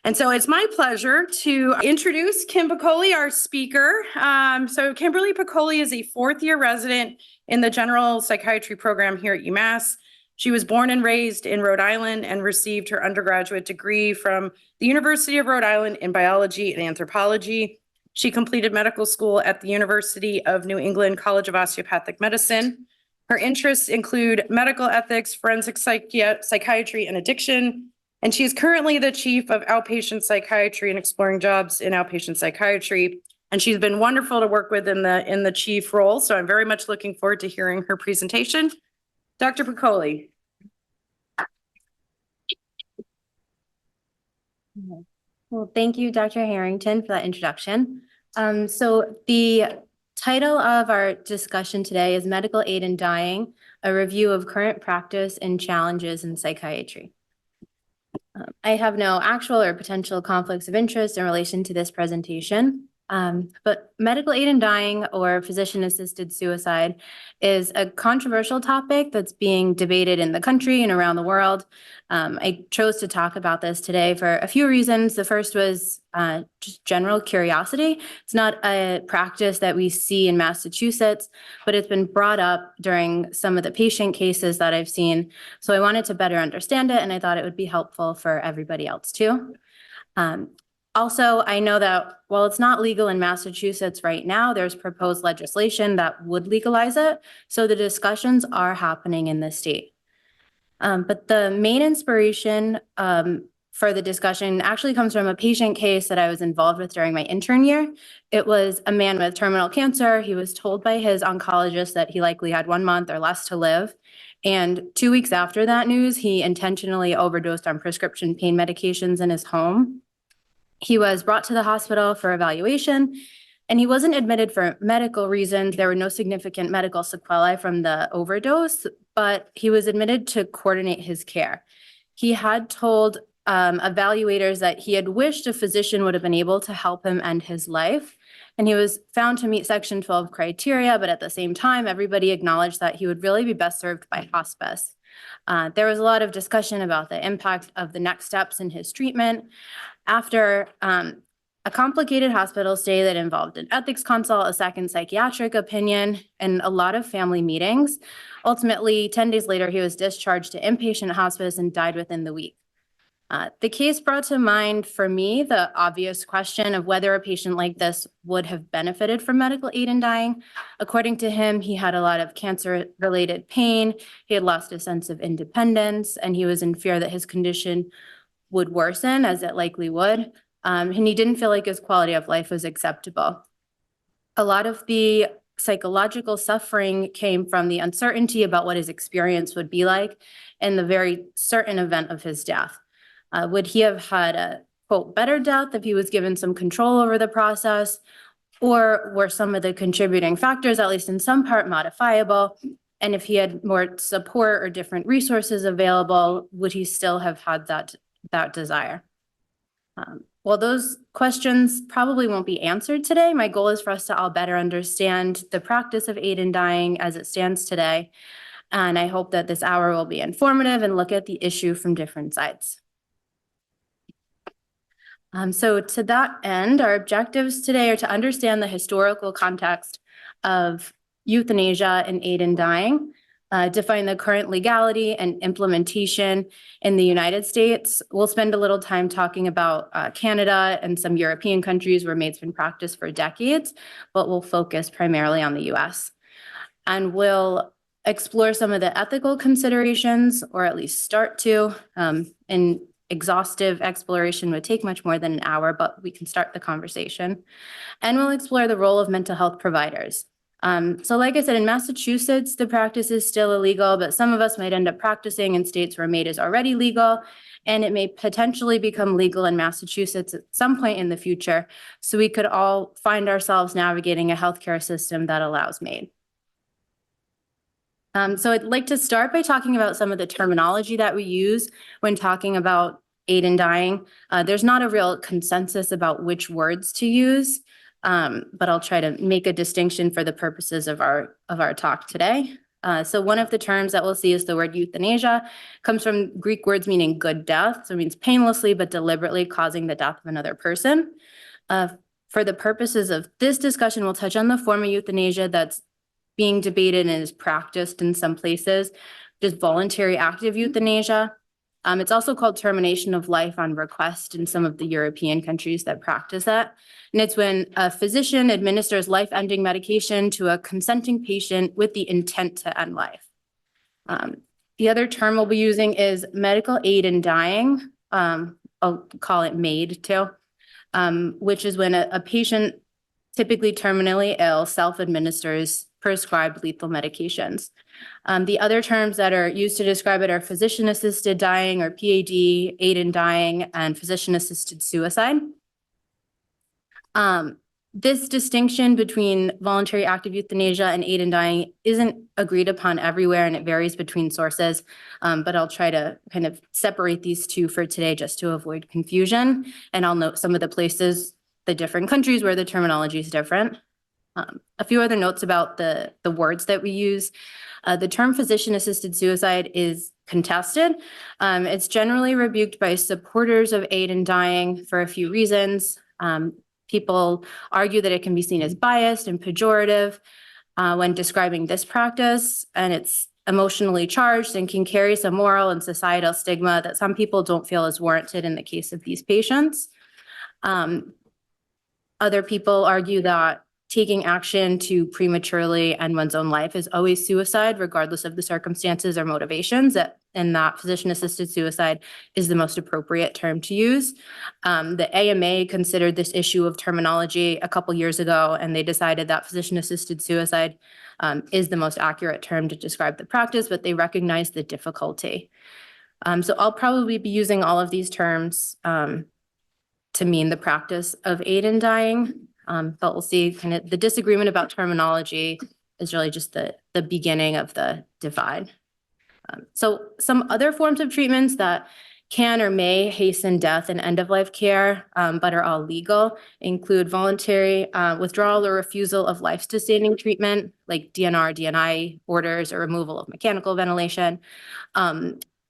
And so it's my pleasure to introduce Kim Piccoli, our speaker. So Kimberly Piccoli is a fourth-year resident in the general psychiatry program here at UMass. She was born and raised in Rhode Island and received her undergraduate degree from the University of Rhode Island in biology and anthropology. She completed medical school at the University of New England College of Osteopathic Medicine. Her interests include medical ethics, forensic psychiatry, and addiction. And she is currently the chief of outpatient psychiatry and exploring jobs in outpatient psychiatry. And she's been wonderful to work with in the chief role. So I'm very much looking forward to hearing her presentation. Dr. Piccoli. Well, thank you, Dr. Harrington, for that introduction. So the title of our discussion today is Medical Aid in Dying, a review of current practice and challenges in psychiatry. I have no actual or potential conflicts of interest in relation to this presentation, but medical aid in dying or physician-assisted suicide is a controversial topic that's being debated in the country and around the world. I chose to talk about this today for a few reasons. The first was just general curiosity. It's not a practice that we see in Massachusetts, but it's been brought up during some of the patient cases that I've seen. So I wanted to better understand it, and I thought it would be helpful for everybody else too. Also, I know that while it's not legal in Massachusetts right now, there's proposed legislation that would legalize it. So the discussions are happening in the state. But the main inspiration for the discussion actually comes from a patient case that I was involved with during my intern year. It was a man with terminal cancer. He was told by his oncologist that he likely had 1 month or less to live. And 2 weeks after that news, he intentionally overdosed on prescription pain medications in his home. He was brought to the hospital for evaluation, and he wasn't admitted for medical reasons. There were no significant medical sequelae from the overdose, but he was admitted to coordinate his care. He had told evaluators that he had wished a physician would have been able to help him end his life, and he was found to meet Section 12 criteria, but at the same time, everybody acknowledged that he would really be best served by hospice. There was a lot of discussion about the impact of the next steps in his treatment. After a complicated hospital stay that involved an ethics consult, a second psychiatric opinion, and a lot of family meetings, ultimately, 10 days later, he was discharged to inpatient hospice and died within the week. The case brought to mind for me the obvious question of whether a patient like this would have benefited from medical aid in dying. According to him, he had a lot of cancer-related pain, he had lost a sense of independence, and he was in fear that his condition would worsen, as it likely would, and he didn't feel like his quality of life was acceptable. A lot of the psychological suffering came from the uncertainty about what his experience would be like in the very certain event of his death. Would he have had a, quote, better death if he was given some control over the process? Or were some of the contributing factors, at least in some part, modifiable? And if he had more support or different resources available, would he still have had that desire? Well, those questions probably won't be answered today. My goal is for us to all better understand the practice of aid in dying as it stands today. And I hope that this hour will be informative and look at the issue from different sides. So to that end, our objectives today are to understand the historical context of euthanasia and aid in dying, define the current legality and implementation in the United States. We'll spend a little time talking about Canada and some European countries where MAID's been practiced for decades, but we'll focus primarily on the US. And we'll explore some of the ethical considerations, or at least start to, and exhaustive exploration would take much more than an hour, but we can start the conversation. And we'll explore the role of mental health providers. So like I said, in Massachusetts, the practice is still illegal, but some of us might end up practicing in states where MAID is already legal, and it may potentially become legal in Massachusetts at some point in the future. So we could all find ourselves navigating a healthcare system that allows MAID. So I'd like to start by talking about some of the terminology that we use when talking about aid in dying. There's not a real consensus about which words to use, but I'll try to make a distinction for the purposes of our talk today. So one of the terms that we'll see is the word euthanasia. Comes from Greek words meaning good death. So it means painlessly but deliberately causing the death of another person. For the purposes of this discussion, we'll touch on the form of euthanasia that's being debated and is practiced in some places, just voluntary active euthanasia. It's also called termination of life on request in some of the European countries that practice that. And it's when a physician administers life-ending medication to a consenting patient with the intent to end life. The other term we'll be using is medical aid in dying. I'll call it MAID too, which is when a patient, typically terminally ill, self-administers prescribed lethal medications. The other terms that are used to describe it are physician-assisted dying or PAD, aid in dying, and physician-assisted suicide. This distinction between voluntary active euthanasia and aid in dying isn't agreed upon everywhere, and it varies between sources, but I'll try to kind of separate these two for today just to avoid confusion, and I'll note some of the places, the different countries where the terminology is different. A few other notes about the words that we use. The term physician-assisted suicide is contested. It's generally rebuked by supporters of aid in dying for a few reasons. People argue that it can be seen as biased and pejorative when describing this practice, and it's emotionally charged and can carry some moral and societal stigma that some people don't feel is warranted in the case of these patients. Other people argue that taking action to prematurely end one's own life is always suicide, regardless of the circumstances or motivations, and that physician-assisted suicide is the most appropriate term to use. The AMA considered this issue of terminology a couple years ago, and they decided that physician-assisted suicide is the most accurate term to describe the practice, but they recognize the difficulty. So I'll probably be using all of these terms to mean the practice of aid in dying. But we'll see kind of the disagreement about terminology is really just the beginning of the divide. So some other forms of treatments that can or may hasten death and end-of-life care, but are all legal, include voluntary withdrawal or refusal of life-sustaining treatment, like DNR, DNI orders, or removal of mechanical ventilation.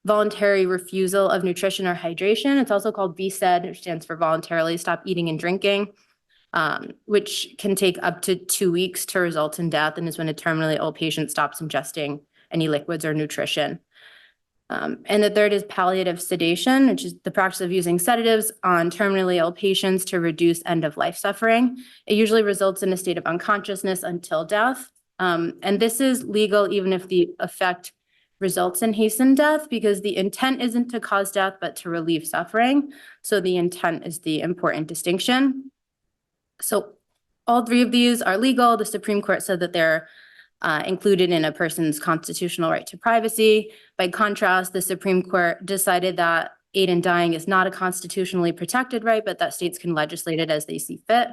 Voluntary refusal of nutrition or hydration. It's also called VSED, which stands for voluntarily stop eating and drinking. Which can take up to 2 weeks to result in death and is when a terminally ill patient stops ingesting any liquids or nutrition. And the third is palliative sedation, which is the practice of using sedatives on terminally ill patients to reduce end-of-life suffering. It usually results in a state of unconsciousness until death. And this is legal even if the effect results in hastened death, because the intent isn't to cause death, but to relieve suffering. So the intent is the important distinction. So all three of these are legal. The Supreme Court said that they're included in a person's constitutional right to privacy. By contrast, the Supreme Court decided that aid in dying is not a constitutionally protected right, but that states can legislate it as they see fit.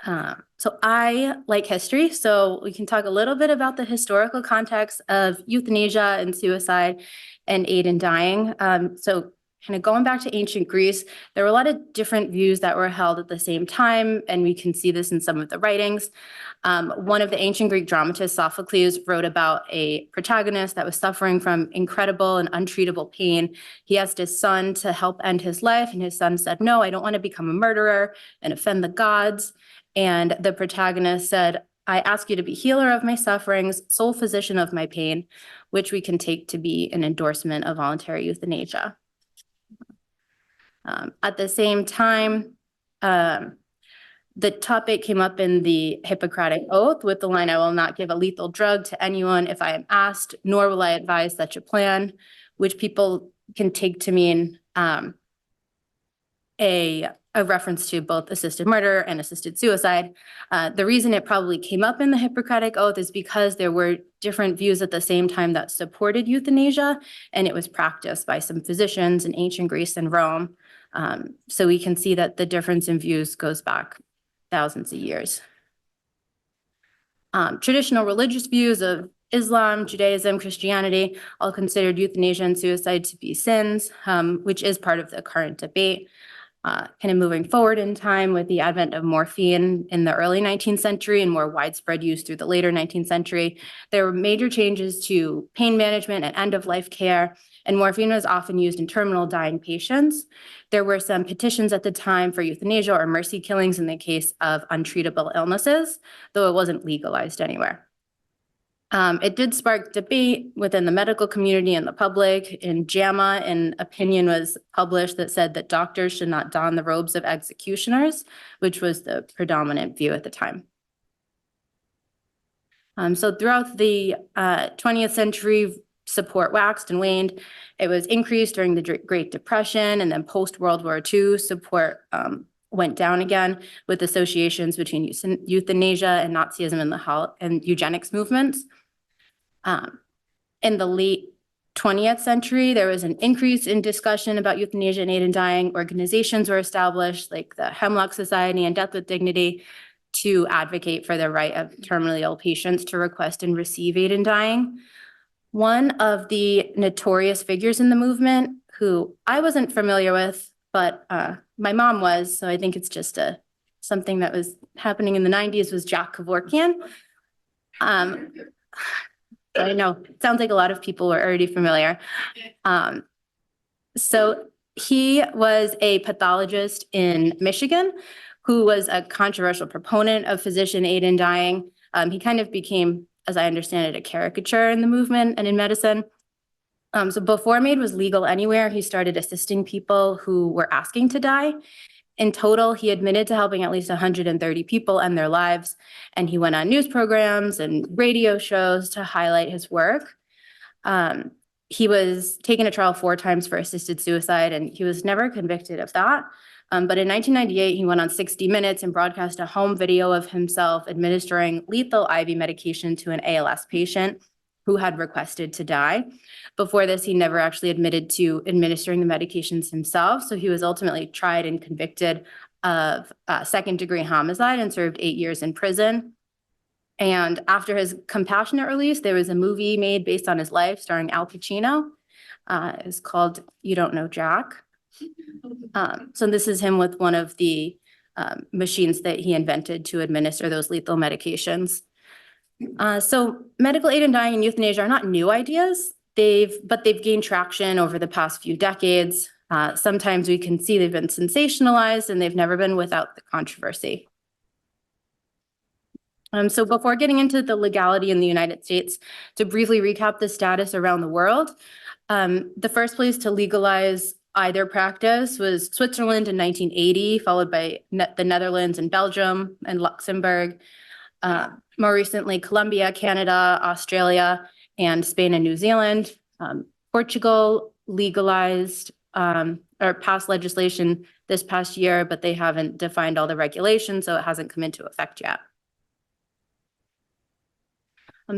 So I like history, so we can talk a little bit about the historical context of euthanasia and suicide and aid in dying. So kind of going back to ancient Greece, there were a lot of different views that were held at the same time, and we can see this in some of the writings. One of the ancient Greek dramatists, Sophocles, wrote about a protagonist that was suffering from incredible and untreatable pain. He asked his son to help end his life, and his son said, "No, I don't want to become a murderer and offend the gods." And the protagonist said, "I ask you to be healer of my sufferings, sole physician of my pain," which we can take to be an endorsement of voluntary euthanasia. At the same time, the topic came up in the Hippocratic Oath with the line, "I will not give a lethal drug to anyone if I am asked, nor will I advise such a plan," which people can take to mean a reference to both assisted murder and assisted suicide. The reason it probably came up in the Hippocratic Oath is because there were different views at the same time that supported euthanasia, and it was practiced by some physicians in ancient Greece and Rome. So we can see that the difference in views goes back thousands of years. Traditional religious views of Islam, Judaism, Christianity all considered euthanasia and suicide to be sins, which is part of the current debate. kind of moving forward in time with the advent of morphine in the early 19th century and more widespread use through the later 19th century, there were major changes to pain management and end-of-life care, and morphine was often used in terminal dying patients. There were some petitions at the time for euthanasia or mercy killings in the case of untreatable illnesses, though it wasn't legalized anywhere. It did spark debate within the medical community and the public. In JAMA, an opinion was published that said that doctors should not don the robes of executioners, which was the predominant view at the time. So throughout the 20th century, support waxed and waned. It was increased during the Great Depression, and then post-World War II, support went down again with associations between euthanasia and Nazism and the health and eugenics movements. In the late 20th century, there was an increase in discussion about euthanasia and aid in dying. Organizations were established like the Hemlock Society and Death with Dignity to advocate for the right of terminally ill patients to request and receive aid in dying. One of the notorious figures in the movement, who I wasn't familiar with, but my mom was, so I think it's just something that was happening in the 90s, was Jack Kevorkian. I know, it sounds like a lot of people were already familiar. So he was a pathologist in Michigan who was a controversial proponent of physician aid in dying. He kind of became, as I understand it, a caricature in the movement and in medicine. So before MAID was legal anywhere, he started assisting people who were asking to die. In total, he admitted to helping at least 130 people end their lives, and he went on news programs and radio shows to highlight his work. He was taken to trial 4 times for assisted suicide, and he was never convicted of that. But in 1998, he went on 60 Minutes and broadcast a home video of himself administering lethal IV medication to an ALS patient who had requested to die. Before this, he never actually admitted to administering the medications himself. So he was ultimately tried and convicted of second-degree homicide and served 8 years in prison. And after his compassionate release, there was a movie made based on his life starring Al Pacino. It's called You Don't Know Jack. So this is him with one of the machines that he invented to administer those lethal medications. So medical aid in dying and euthanasia are not new ideas, but they've gained traction over the past few decades. Sometimes we can see they've been sensationalized and they've never been without the controversy. So before getting into the legality in the United States, to briefly recap the status around the world, the first place to legalize either practice was Switzerland in 1980, followed by the Netherlands and Belgium and Luxembourg. More recently, Colombia, Canada, Australia, and Spain and New Zealand. Portugal legalized or passed legislation this past year, but they haven't defined all the regulations, so it hasn't come into effect yet.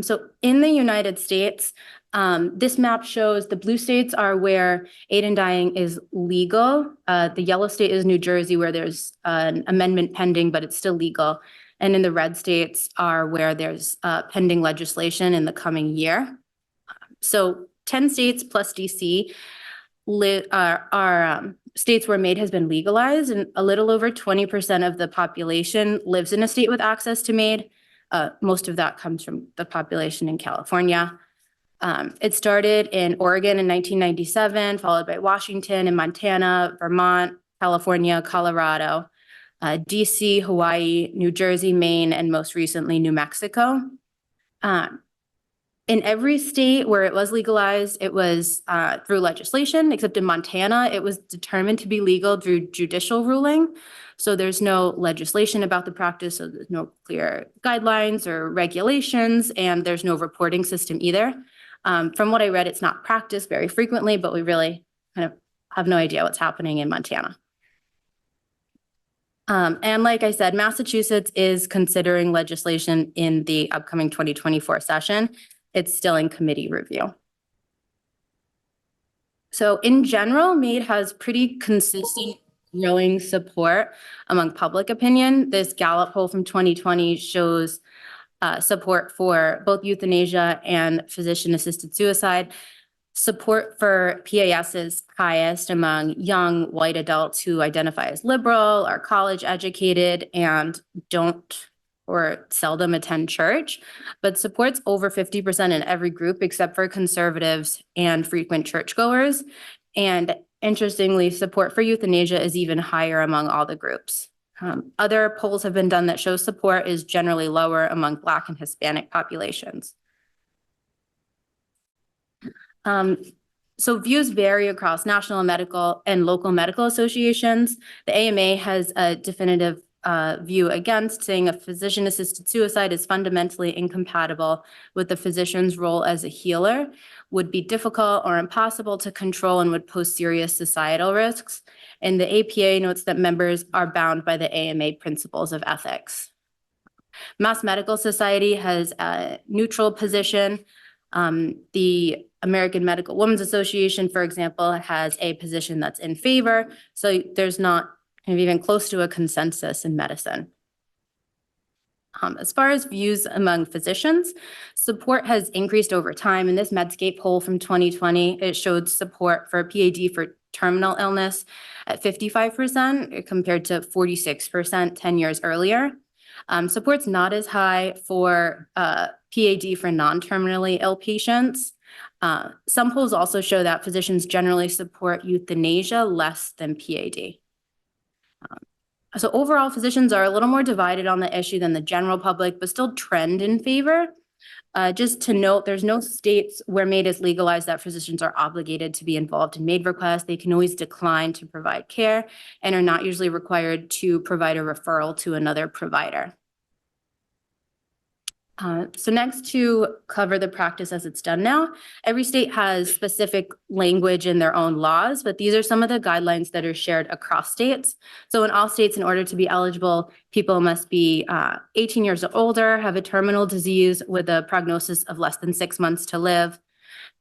So in the United States, this map shows the blue states are where aid in dying is legal. The yellow state is New Jersey, where there's an amendment pending, but it's still legal. And in the red states are where there's pending legislation in the coming year. So 10 states plus DC are states where MAID has been legalized, and a little over 20% of the population lives in a state with access to MAID. Most of that comes from the population in California. It started in Oregon in 1997, followed by Washington and Montana, Vermont, California, Colorado, DC, Hawaii, New Jersey, Maine, and most recently, New Mexico. In every state where it was legalized, it was through legislation, except in Montana, it was determined to be legal through judicial ruling. So there's no legislation about the practice, so there's no clear guidelines or regulations, and there's no reporting system either. From what I read, it's not practiced very frequently, but we really kind of have no idea what's happening in Montana. And like I said, Massachusetts is considering legislation in the upcoming 2024 session. It's still in committee review. So in general, MAID has pretty consistent growing support among public opinion. This Gallup poll from 2020 shows support for both euthanasia and physician-assisted suicide. Support for PAS is highest among young white adults who identify as liberal, are college educated, and don't or seldom attend church, but support's over 50% in every group except for conservatives and frequent churchgoers. And interestingly, support for euthanasia is even higher among all the groups. Other polls have been done that show support is generally lower among Black and Hispanic populations. So views vary across national medical and local medical associations. The AMA has a definitive view against, saying a physician-assisted suicide is fundamentally incompatible with the physician's role as a healer, would be difficult or impossible to control, and would pose serious societal risks. And the APA notes that members are bound by the AMA principles of ethics. Mass Medical Society has a neutral position. The American Medical Women's Association, for example, has a position that's in favor. So there's not kind of even close to a consensus in medicine. As far as views among physicians, support has increased over time. In this Medscape poll from 2020, it showed support for PAD for terminal illness at 55% compared to 46% 10 years earlier. Support's not as high for PAD for non-terminally ill patients. Some polls also show that physicians generally support euthanasia less than PAD. So overall, physicians are a little more divided on the issue than the general public, but still trend in favor. Just to note, there's no states where MAID is legalized that physicians are obligated to be involved in MAID requests. They can always decline to provide care and are not usually required to provide a referral to another provider. So next, to cover the practice as it's done now, every state has specific language in their own laws, but these are some of the guidelines that are shared across states. So in all states, in order to be eligible, people must be 18 years or older, have a terminal disease with a prognosis of less than 6 months to live.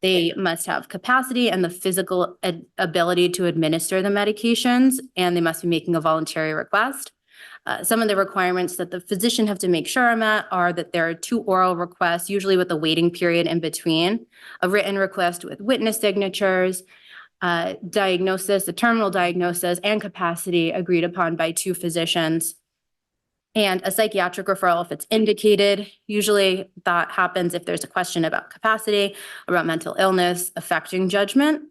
They must have capacity and the physical ability to administer the medications, and they must be making a voluntary request. Some of the requirements that the physician have to make sure are met are that there are 2 oral requests, usually with a waiting period in between, a written request with witness signatures, diagnosis, a terminal diagnosis, and capacity agreed upon by 2 physicians, and a psychiatric referral if it's indicated. Usually that happens if there's a question about capacity, about mental illness affecting judgment.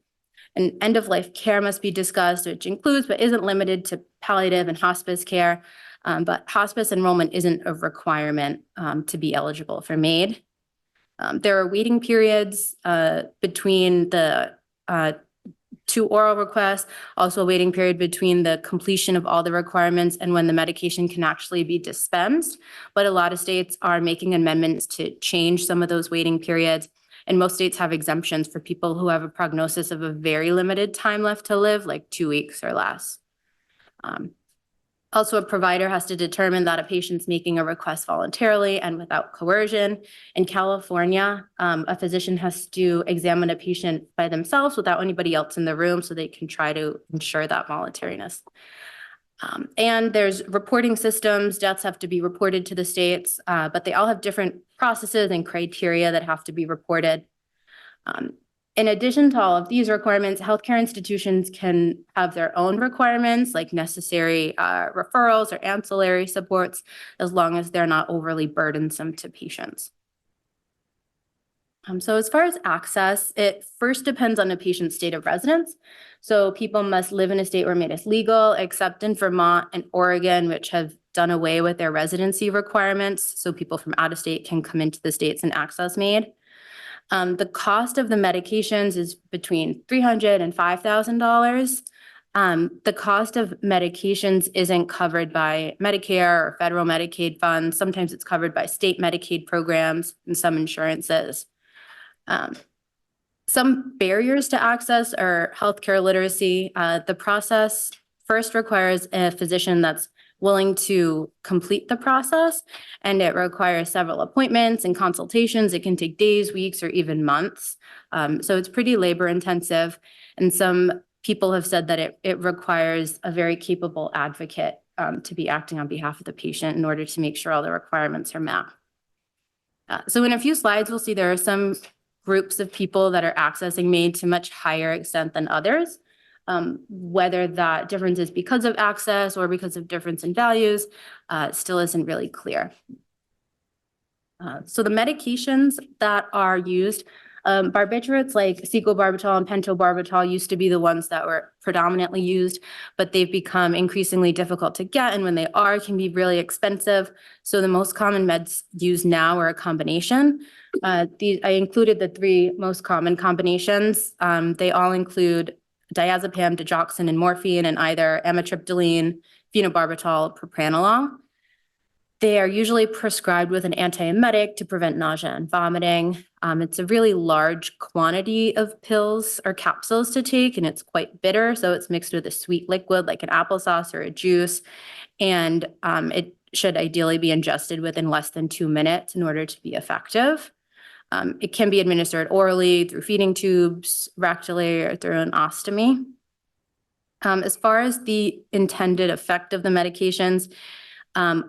And end-of-life care must be discussed, which includes but isn't limited to palliative and hospice care. But hospice enrollment isn't a requirement to be eligible for MAID. There are waiting periods between the 2 oral requests, also a waiting period between the completion of all the requirements and when the medication can actually be dispensed. But a lot of states are making amendments to change some of those waiting periods. And most states have exemptions for people who have a prognosis of a very limited time left to live, like 2 weeks or less. Also, a provider has to determine that a patient's making a request voluntarily and without coercion. In California, a physician has to examine a patient by themselves without anybody else in the room so they can try to ensure that voluntariness. And there's reporting systems. Deaths have to be reported to the states, but they all have different processes and criteria that have to be reported. In addition to all of these requirements, healthcare institutions can have their own requirements, like necessary referrals or ancillary supports, as long as they're not overly burdensome to patients. So as far as access, it first depends on a patient's state of residence. So people must live in a state where MAID is legal, except in Vermont and Oregon, which have done away with their residency requirements. So people from out of state can come into the states and access MAID. The cost of the medications is between $300 and $5,000. The cost of medications isn't covered by Medicare or federal Medicaid funds. Sometimes it's covered by state Medicaid programs and some insurances. Some barriers to access are healthcare literacy. The process first requires a physician that's willing to complete the process, and it requires several appointments and consultations. It can take days, weeks, or even months. So it's pretty labor intensive. And some people have said that it requires a very capable advocate to be acting on behalf of the patient in order to make sure all the requirements are met. So in a few slides, we'll see there are some groups of people that are accessing MAID to much higher extent than others. Whether that difference is because of access or because of difference in values still isn't really clear. So the medications that are used, barbiturates like secobarbital and pentobarbital used to be the ones that were predominantly used, but they've become increasingly difficult to get, and when they are, can be really expensive. So the most common meds used now are a combination. I included the 3 most common combinations. They all include diazepam, digoxin, and morphine, and either amitriptyline, phenobarbital, propranolol. They are usually prescribed with an antiemetic to prevent nausea and vomiting. It's a really large quantity of pills or capsules to take, and it's quite bitter. So it's mixed with a sweet liquid like an applesauce or a juice. And it should ideally be ingested within less than 2 minutes in order to be effective. It can be administered orally through feeding tubes, rectally, or through an ostomy. As far as the intended effect of the medications,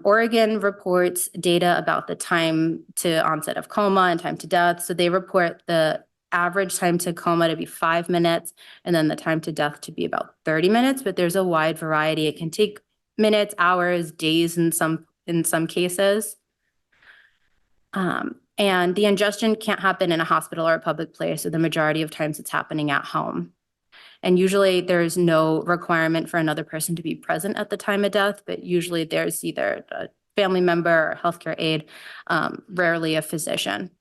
Oregon reports data about the time to onset of coma and time to death. So they report the average time to coma to be 5 minutes and then the time to death to be about 30 minutes, but there's a wide variety. It can take minutes, hours, days in some cases. And the ingestion can't happen in a hospital or a public place, so the majority of times it's happening at home. And usually there's no requirement for another person to be present at the time of death, but usually there's either a family member or healthcare aide, rarely a physician.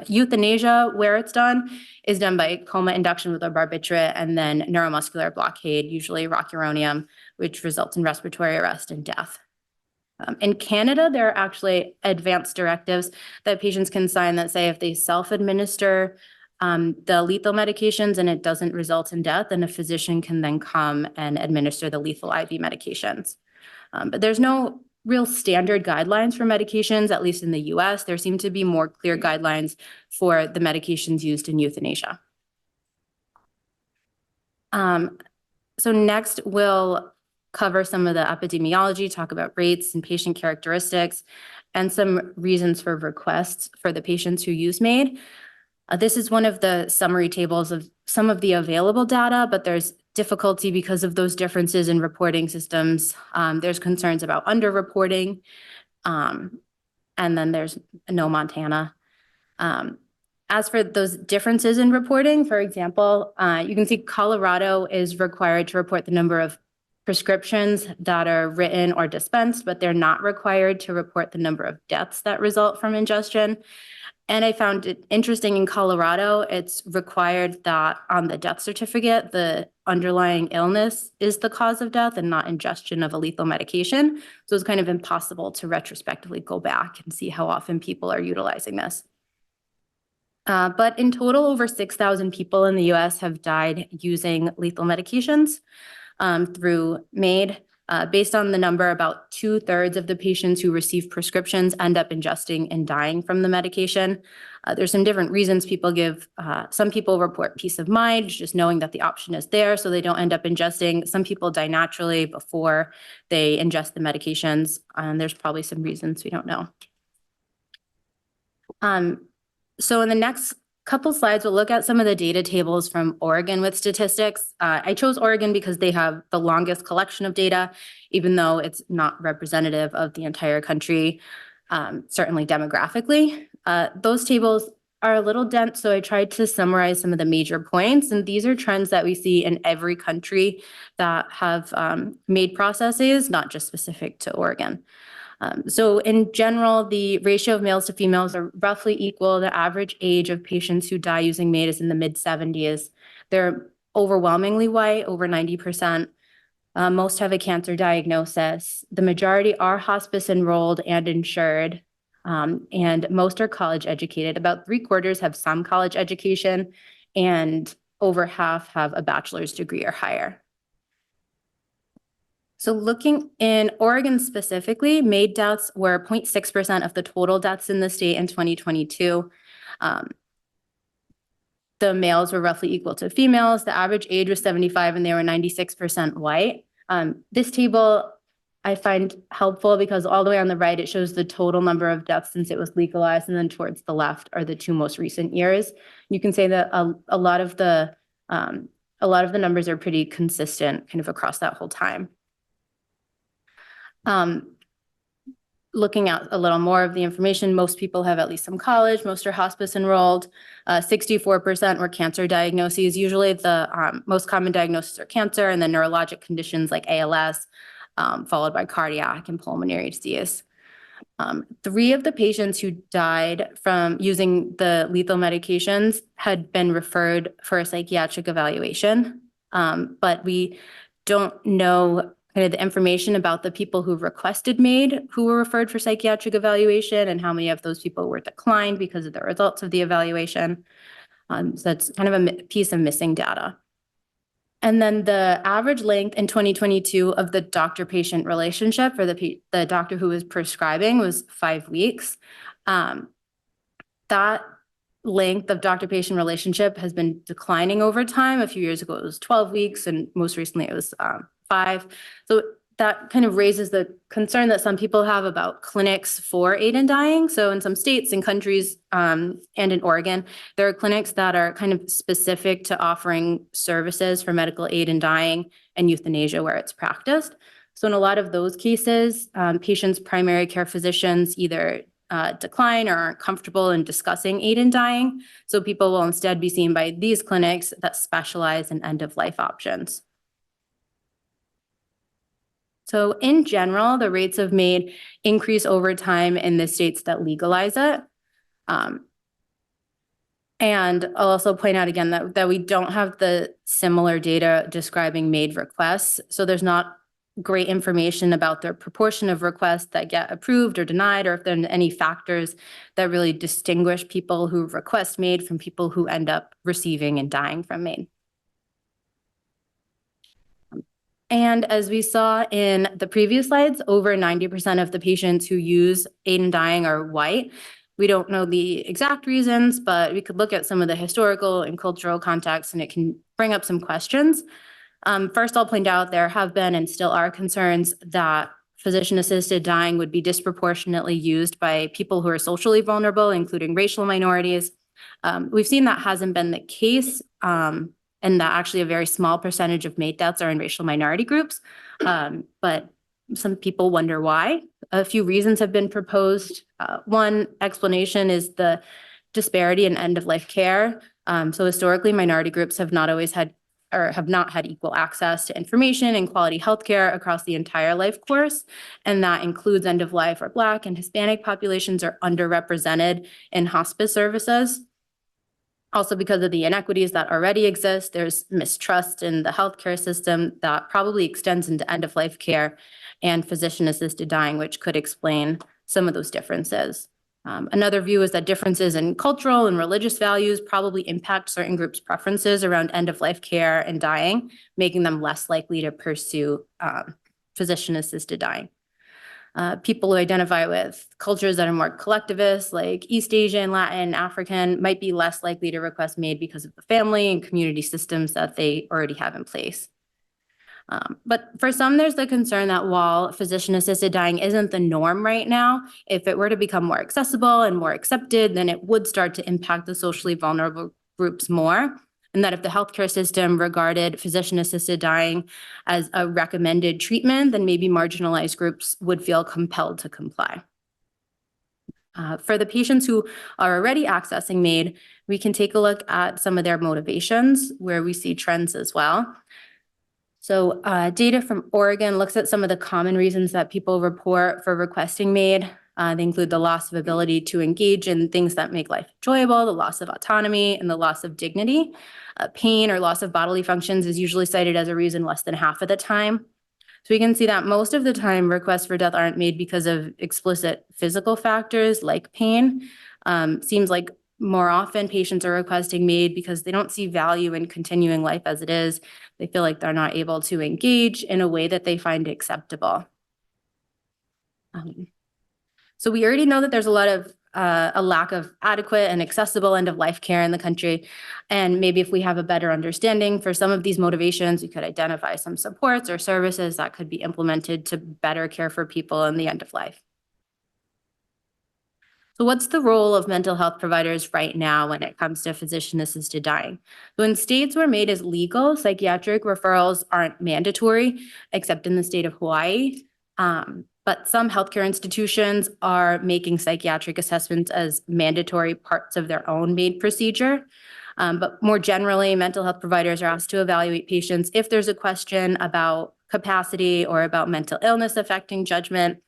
Euthanasia, where it's done, is done by coma induction with a barbiturate and then neuromuscular blockade, usually rocuronium, which results in respiratory arrest and death. In Canada, there are actually advanced directives that patients can sign that say if they self-administer the lethal medications and it doesn't result in death, then a physician can then come and administer the lethal IV medications. But there's no real standard guidelines for medications, at least in the US. There seem to be more clear guidelines for the medications used in euthanasia. So next we'll cover some of the epidemiology, talk about rates and patient characteristics, and some reasons for requests for the patients who use MAID. This is one of the summary tables of some of the available data, but there's difficulty because of those differences in reporting systems. There's concerns about underreporting, and then there's no Montana. As for those differences in reporting, for example, you can see Colorado is required to report the number of prescriptions that are written or dispensed, but they're not required to report the number of deaths that result from ingestion. And I found it interesting in Colorado, it's required that on the death certificate, the underlying illness is the cause of death and not ingestion of a lethal medication. So it's kind of impossible to retrospectively go back and see how often people are utilizing this. But in total, over 6,000 people in the US have died using lethal medications through MAID. Based on the number, about 2/3 of the patients who receive prescriptions end up ingesting and dying from the medication. There's some different reasons people give. Some people report peace of mind, just knowing that the option is there, so they don't end up ingesting. Some people die naturally before they ingest the medications, and there's probably some reasons we don't know. So in the next couple slides, we'll look at some of the data tables from Oregon with statistics. I chose Oregon because they have the longest collection of data, even though it's not representative of the entire country, certainly demographically. Those tables are a little dense, so I tried to summarize some of the major points, and these are trends that we see in every country that have MAID processes, not just specific to Oregon. So in general, the ratio of males to females are roughly equal. The average age of patients who die using MAID is in the mid-70s. They're overwhelmingly white, over 90%. Most have a cancer diagnosis. The majority are hospice enrolled and insured, and most are college educated. About 3/4 have some college education, and over half have a bachelor's degree or higher. So looking in Oregon specifically, MAID deaths were 0.6% of the total deaths in the state in 2022. The males were roughly equal to females. The average age was 75 and they were 96% white. This table I find helpful because all the way on the right, it shows the total number of deaths since it was legalized, and then towards the left are the 2 most recent years. You can say that a lot of the numbers are pretty consistent kind of across that whole time. Looking at a little more of the information, most people have at least some college, most are hospice enrolled, 64% were cancer diagnoses. Usually the most common diagnoses are cancer and then neurologic conditions like ALS, followed by cardiac and pulmonary disease. 3 of the patients who died from using the lethal medications had been referred for a psychiatric evaluation, but we don't know kind of the information about the people who requested MAID who were referred for psychiatric evaluation and how many of those people were declined because of the results of the evaluation. So that's kind of a piece of missing data. And then the average length in 2022 of the doctor-patient relationship for the doctor who was prescribing was 5 weeks. That length of doctor-patient relationship has been declining over time. A few years ago, it was 12 weeks, and most recently it was 5. So that kind of raises the concern that some people have about clinics for aid in dying. So in some states and countries, and in Oregon, there are clinics that are kind of specific to offering services for medical aid in dying and euthanasia where it's practiced. So in a lot of those cases, patients' primary care physicians either decline or aren't comfortable in discussing aid in dying. So people will instead be seen by these clinics that specialize in end-of-life options. So in general, the rates of MAID increase over time in the states that legalize it. And I'll also point out again that we don't have the similar data describing MAID requests. So there's not great information about the proportion of requests that get approved or denied, or if there are any factors that really distinguish people who request MAID from people who end up receiving and dying from MAID. And as we saw in the previous slides, over 90% of the patients who use aid in dying are white. We don't know the exact reasons, but we could look at some of the historical and cultural context, and it can bring up some questions. First, I'll point out there have been and still are concerns that physician-assisted dying would be disproportionately used by people who are socially vulnerable, including racial minorities. We've seen that hasn't been the case, and that actually a very small percentage of MAID deaths are in racial minority groups, but some people wonder why. A few reasons have been proposed. One explanation is the disparity in end-of-life care. So historically, minority groups have not always had or have not had equal access to information and quality healthcare across the entire life course. And that includes end-of-life, or Black and Hispanic populations are underrepresented in hospice services. Also, because of the inequities that already exist, there's mistrust in the healthcare system that probably extends into end-of-life care and physician-assisted dying, which could explain some of those differences. Another view is that differences in cultural and religious values probably impact certain groups' preferences around end-of-life care and dying, making them less likely to pursue physician-assisted dying. People who identify with cultures that are more collectivist, like East Asian, Latin, African, might be less likely to request MAID because of the family and community systems that they already have in place. But for some, there's the concern that while physician-assisted dying isn't the norm right now, if it were to become more accessible and more accepted, then it would start to impact the socially vulnerable groups more. And that if the healthcare system regarded physician-assisted dying as a recommended treatment, then maybe marginalized groups would feel compelled to comply. For the patients who are already accessing MAID, we can take a look at some of their motivations where we see trends as well. So data from Oregon looks at some of the common reasons that people report for requesting MAID. They include the loss of ability to engage in things that make life enjoyable, the loss of autonomy, and the loss of dignity. Pain or loss of bodily functions is usually cited as a reason less than half of the time. So we can see that most of the time requests for death aren't made because of explicit physical factors like pain. Seems like more often patients are requesting MAID because they don't see value in continuing life as it is. They feel like they're not able to engage in a way that they find acceptable. So we already know that there's a lot of a lack of adequate and accessible end-of-life care in the country. And maybe if we have a better understanding for some of these motivations, we could identify some supports or services that could be implemented to better care for people in the end of life. So what's the role of mental health providers right now when it comes to physician-assisted dying? So in states where MAID is legal, psychiatric referrals aren't mandatory, except in the state of Hawaii. But some healthcare institutions are making psychiatric assessments as mandatory parts of their own MAID procedure. But more generally, mental health providers are asked to evaluate patients if there's a question about capacity or about mental illness affecting judgment.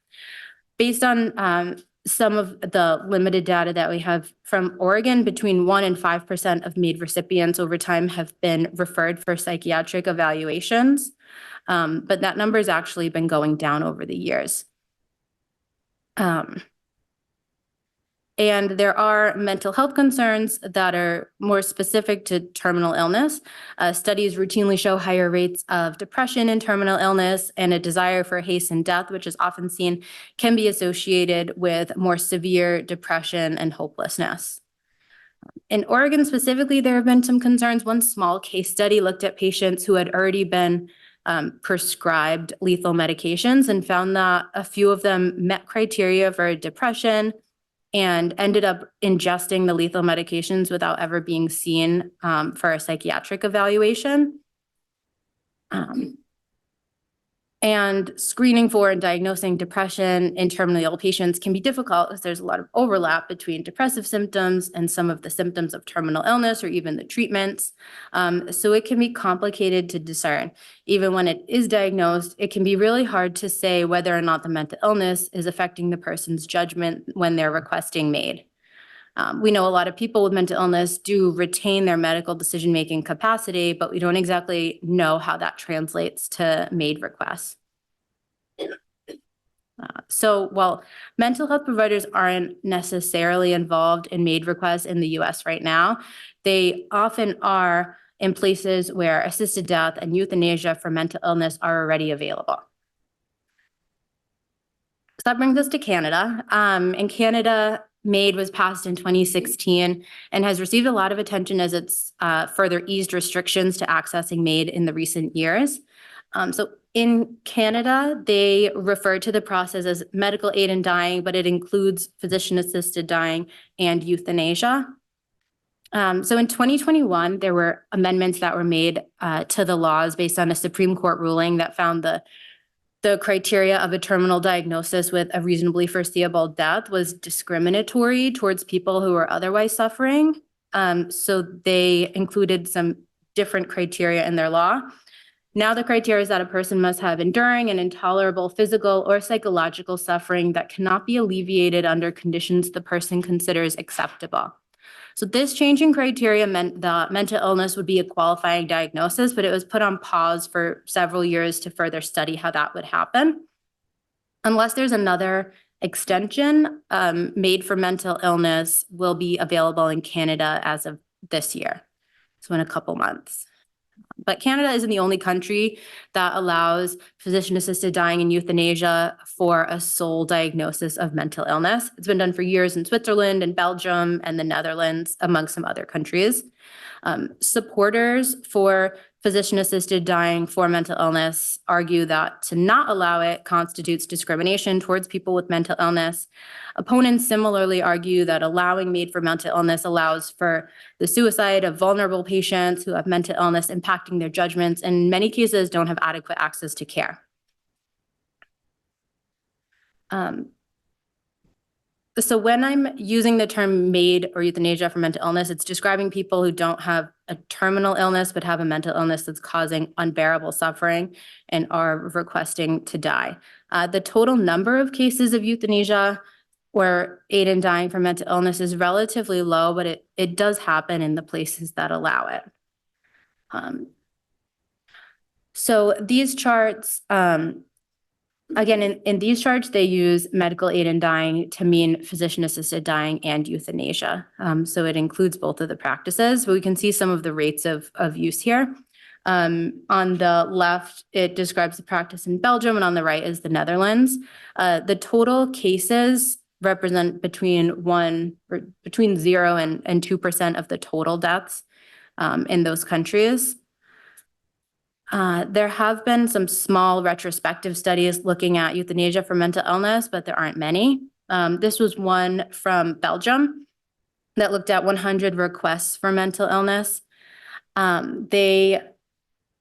Based on some of the limited data that we have from Oregon, between 1% and 5% of MAID recipients over time have been referred for psychiatric evaluations. But that number has actually been going down over the years. And there are mental health concerns that are more specific to terminal illness. Studies routinely show higher rates of depression in terminal illness, and a desire for hastened death, which is often seen, can be associated with more severe depression and hopelessness. In Oregon specifically, there have been some concerns. One small case study looked at patients who had already been prescribed lethal medications and found that a few of them met criteria for depression and ended up ingesting the lethal medications without ever being seen for a psychiatric evaluation. And screening for and diagnosing depression in terminally ill patients can be difficult because there's a lot of overlap between depressive symptoms and some of the symptoms of terminal illness or even the treatments. So it can be complicated to discern. Even when it is diagnosed, it can be really hard to say whether or not the mental illness is affecting the person's judgment when they're requesting MAID. We know a lot of people with mental illness do retain their medical decision-making capacity, but we don't exactly know how that translates to MAID requests. So while mental health providers aren't necessarily involved in MAID requests in the US right now, they often are in places where assisted death and euthanasia for mental illness are already available. So that brings us to Canada. In Canada, MAID was passed in 2016 and has received a lot of attention as it's further eased restrictions to accessing MAID in the recent years. So in Canada, they refer to the process as medical aid in dying, but it includes physician-assisted dying and euthanasia. So in 2021, there were amendments that were made to the laws based on a Supreme Court ruling that found the criteria of a terminal diagnosis with a reasonably foreseeable death was discriminatory towards people who were otherwise suffering. So they included some different criteria in their law. Now the criteria is that a person must have enduring and intolerable physical or psychological suffering that cannot be alleviated under conditions the person considers acceptable. So this change in criteria meant that mental illness would be a qualifying diagnosis, but it was put on pause for several years to further study how that would happen. Unless there's another extension, MAID for mental illness will be available in Canada as of this year, so in a couple months. But Canada isn't the only country that allows physician-assisted dying and euthanasia for a sole diagnosis of mental illness. It's been done for years in Switzerland and Belgium and the Netherlands, among some other countries. Supporters for physician-assisted dying for mental illness argue that to not allow it constitutes discrimination towards people with mental illness. Opponents similarly argue that allowing MAID for mental illness allows for the suicide of vulnerable patients who have mental illness impacting their judgments and in many cases don't have adequate access to care. So when I'm using the term MAID or euthanasia for mental illness, it's describing people who don't have a terminal illness, but have a mental illness that's causing unbearable suffering and are requesting to die. The total number of cases of euthanasia or aid in dying for mental illness is relatively low, but it does happen in the places that allow it. So these charts, again, in these charts, they use medical aid in dying to mean physician-assisted dying and euthanasia. So it includes both of the practices, but we can see some of the rates of use here. On the left, it describes the practice in Belgium, and on the right is the Netherlands. The total cases represent between 0 and 2% of the total deaths in those countries. There have been some small retrospective studies looking at euthanasia for mental illness, but there aren't many. This was one from Belgium that looked at 100 requests for mental illness. They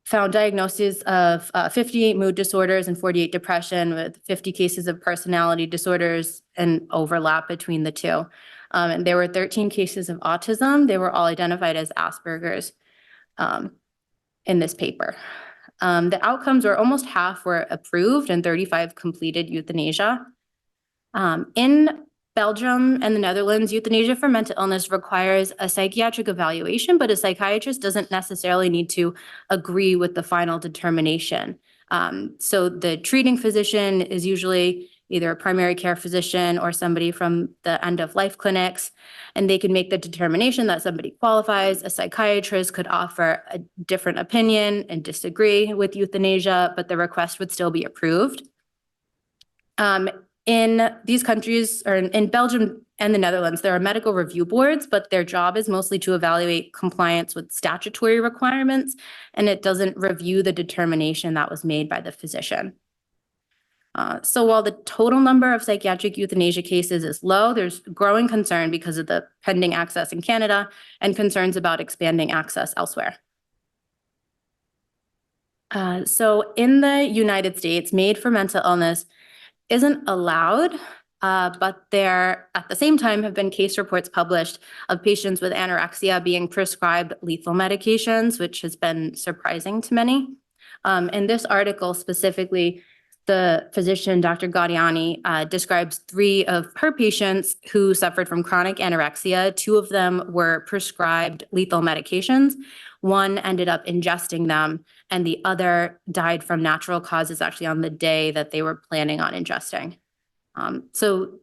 found diagnoses of 58 mood disorders and 48 depression, with 50 cases of personality disorders and overlap between the two. And there were 13 cases of autism. They were all identified as Asperger's in this paper. The outcomes were almost half were approved and 35 completed euthanasia. In Belgium and the Netherlands, euthanasia for mental illness requires a psychiatric evaluation, but a psychiatrist doesn't necessarily need to agree with the final determination. So the treating physician is usually either a primary care physician or somebody from the end-of-life clinics, and they can make the determination that somebody qualifies. A psychiatrist could offer a different opinion and disagree with euthanasia, but the request would still be approved. In these countries, or in Belgium and the Netherlands, there are medical review boards, but their job is mostly to evaluate compliance with statutory requirements, and it doesn't review the determination that was made by the physician. So while the total number of psychiatric euthanasia cases is low, there's growing concern because of the pending access in Canada and concerns about expanding access elsewhere. So in the United States, MAID for mental illness isn't allowed, but there at the same time have been case reports published of patients with anorexia being prescribed lethal medications, which has been surprising to many. In this article specifically, the physician, Dr. Gaudiani, describes 3 of her patients who suffered from chronic anorexia. 2 of them were prescribed lethal medications. 1 ended up ingesting them, and the other died from natural causes actually on the day that they were planning on ingesting. So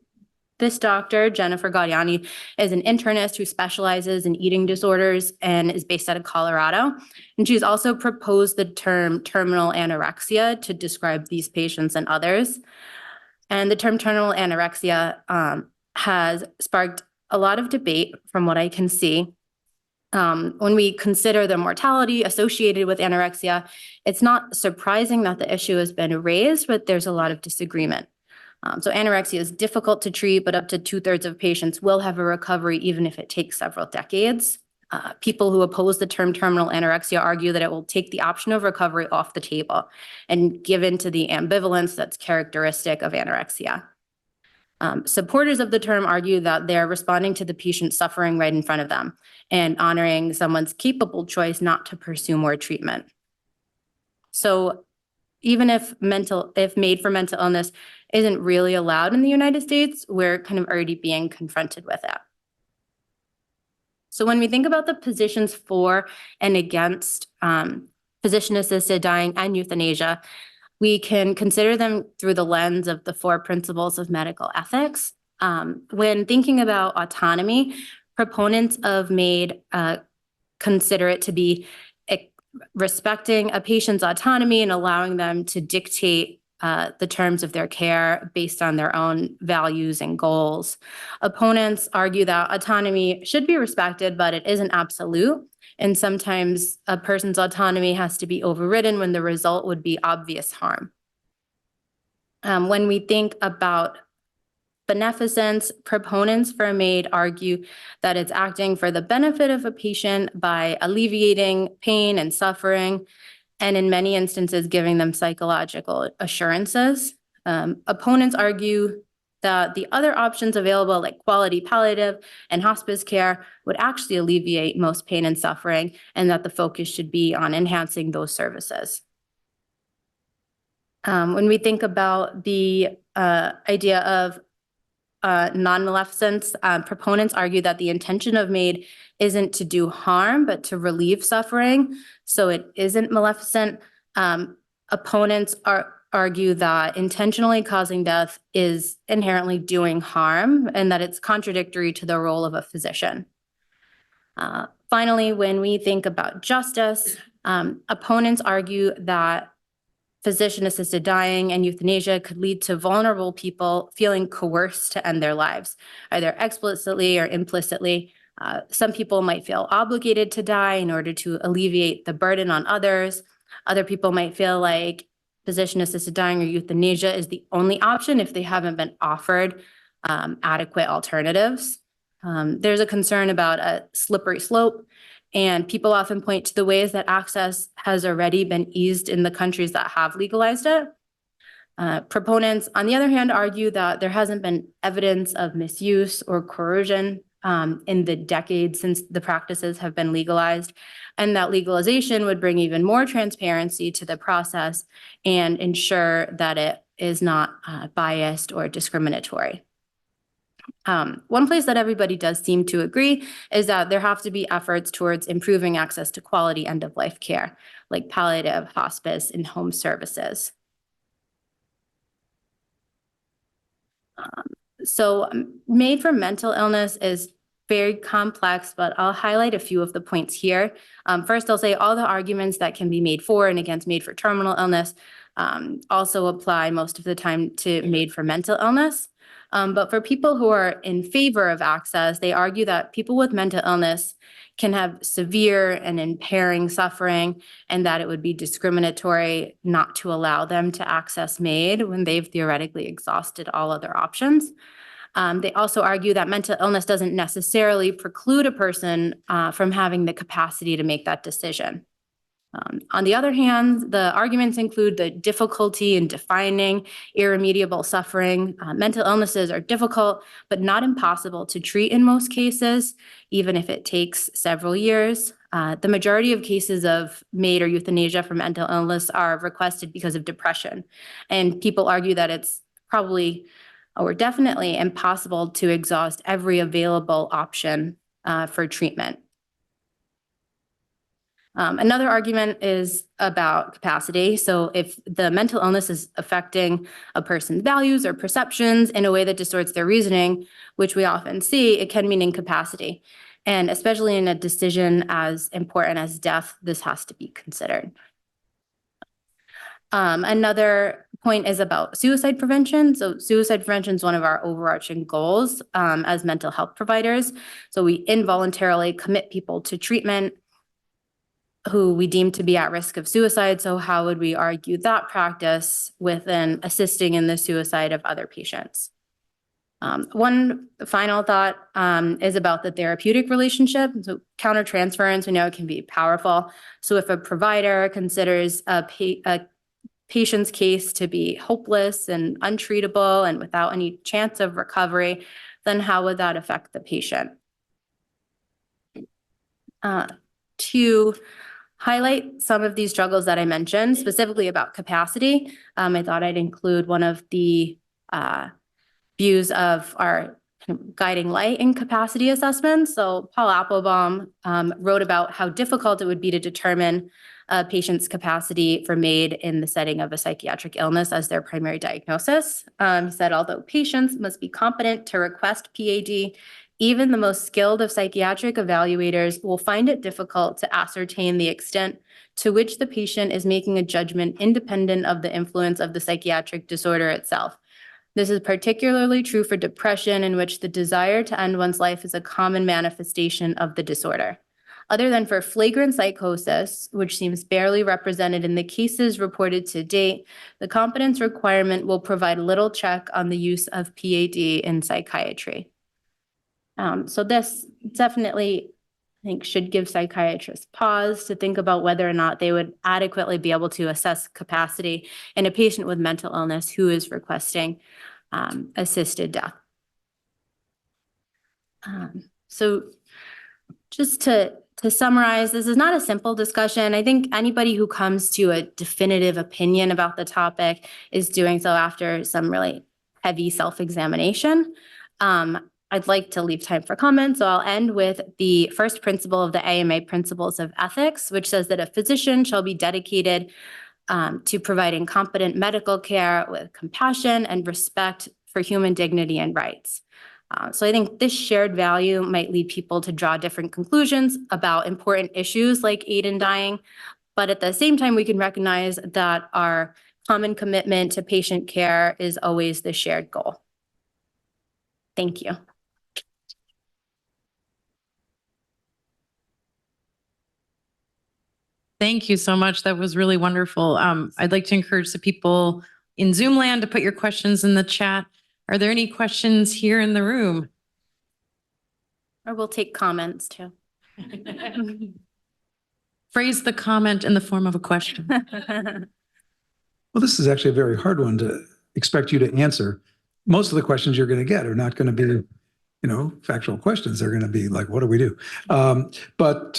this doctor, Jennifer Gaudiani, is an internist who specializes in eating disorders and is based out of Colorado. And she's also proposed the term terminal anorexia to describe these patients and others. And the term terminal anorexia has sparked a lot of debate from what I can see. When we consider the mortality associated with anorexia, it's not surprising that the issue has been raised, but there's a lot of disagreement. So anorexia is difficult to treat, but up to 2/3 of patients will have a recovery even if it takes several decades. People who oppose the term terminal anorexia argue that it will take the option of recovery off the table and give in to the ambivalence that's characteristic of anorexia. Supporters of the term argue that they're responding to the patient suffering right in front of them and honoring someone's capable choice not to pursue more treatment. So even if MAID for mental illness isn't really allowed in the United States, we're kind of already being confronted with it. So when we think about the positions for and against physician-assisted dying and euthanasia, we can consider them through the lens of the 4 principles of medical ethics. When thinking about autonomy, proponents of MAID consider it to be respecting a patient's autonomy and allowing them to dictate the terms of their care based on their own values and goals. Opponents argue that autonomy should be respected, but it isn't absolute. And sometimes a person's autonomy has to be overridden when the result would be obvious harm. When we think about beneficence, proponents for MAID argue that it's acting for the benefit of a patient by alleviating pain and suffering, and in many instances, giving them psychological assurances. Opponents argue that the other options available, like quality palliative and hospice care, would actually alleviate most pain and suffering, and that the focus should be on enhancing those services. When we think about the idea of non-maleficence, proponents argue that the intention of MAID isn't to do harm, but to relieve suffering, so it isn't maleficent. Opponents argue that intentionally causing death is inherently doing harm and that it's contradictory to the role of a physician. Finally, when we think about justice, opponents argue that physician-assisted dying and euthanasia could lead to vulnerable people feeling coerced to end their lives, either explicitly or implicitly. Some people might feel obligated to die in order to alleviate the burden on others. Other people might feel like physician-assisted dying or euthanasia is the only option if they haven't been offered adequate alternatives. There's a concern about a slippery slope, and people often point to the ways that access has already been eased in the countries that have legalized it. Proponents, on the other hand, argue that there hasn't been evidence of misuse or coercion in the decades since the practices have been legalized, and that legalization would bring even more transparency to the process and ensure that it is not biased or discriminatory. One place that everybody does seem to agree is that there have to be efforts towards improving access to quality end-of-life care, like palliative, hospice, and home services. So MAID for mental illness is very complex, but I'll highlight a few of the points here. First, I'll say all the arguments that can be made for and against MAID for terminal illness also apply most of the time to MAID for mental illness. But for people who are in favor of access, they argue that people with mental illness can have severe and impairing suffering, and that it would be discriminatory not to allow them to access MAID when they've theoretically exhausted all other options. They also argue that mental illness doesn't necessarily preclude a person from having the capacity to make that decision. On the other hand, the arguments include the difficulty in defining irremediable suffering. Mental illnesses are difficult, but not impossible to treat in most cases, even if it takes several years. The majority of cases of MAID or euthanasia for mental illness are requested because of depression. And people argue that it's probably or definitely impossible to exhaust every available option for treatment. Another argument is about capacity. So if the mental illness is affecting a person's values or perceptions in a way that distorts their reasoning, which we often see, it can mean incapacity. And especially in a decision as important as death, this has to be considered. Another point is about suicide prevention. So suicide prevention is one of our overarching goals as mental health providers. So we involuntarily commit people to treatment who we deem to be at risk of suicide. So how would we argue that practice within assisting in the suicide of other patients? One final thought is about the therapeutic relationship. So countertransference, we know it can be powerful. So if a provider considers a patient's case to be hopeless and untreatable and without any chance of recovery, then how would that affect the patient? To highlight some of these struggles that I mentioned, specifically about capacity, I thought I'd include one of the views of our guiding light in capacity assessments. So Paul Applebaum wrote about how difficult it would be to determine a patient's capacity for MAID in the setting of a psychiatric illness as their primary diagnosis. He said, although patients must be competent to request PAD, even the most skilled of psychiatric evaluators will find it difficult to ascertain the extent to which the patient is making a judgment independent of the influence of the psychiatric disorder itself. This is particularly true for depression, in which the desire to end one's life is a common manifestation of the disorder. Other than for flagrant psychosis, which seems barely represented in the cases reported to date, the competence requirement will provide little check on the use of PAD in psychiatry. So this definitely, I think, should give psychiatrists pause to think about whether or not they would adequately be able to assess capacity in a patient with mental illness who is requesting assisted death. So just to summarize, this is not a simple discussion. I think anybody who comes to a definitive opinion about the topic is doing so after some really heavy self-examination. I'd like to leave time for comments, so I'll end with the first principle of the AMA Principles of Ethics, which says that a physician shall be dedicated to providing competent medical care with compassion and respect for human dignity and rights. So I think this shared value might lead people to draw different conclusions about important issues like aid in dying, but at the same time, we can recognize that our common commitment to patient care is always the shared goal. Thank you. Thank you so much. That was really wonderful. I'd like to encourage the people in Zoom land to put your questions in the chat. Are there any questions here in the room? Or we'll take comments too. Phrase the comment in the form of a question. Well, this is actually a very hard one to expect you to answer. Most of the questions you're going to get are not going to be, factual questions. They're going to be like, what do we do? But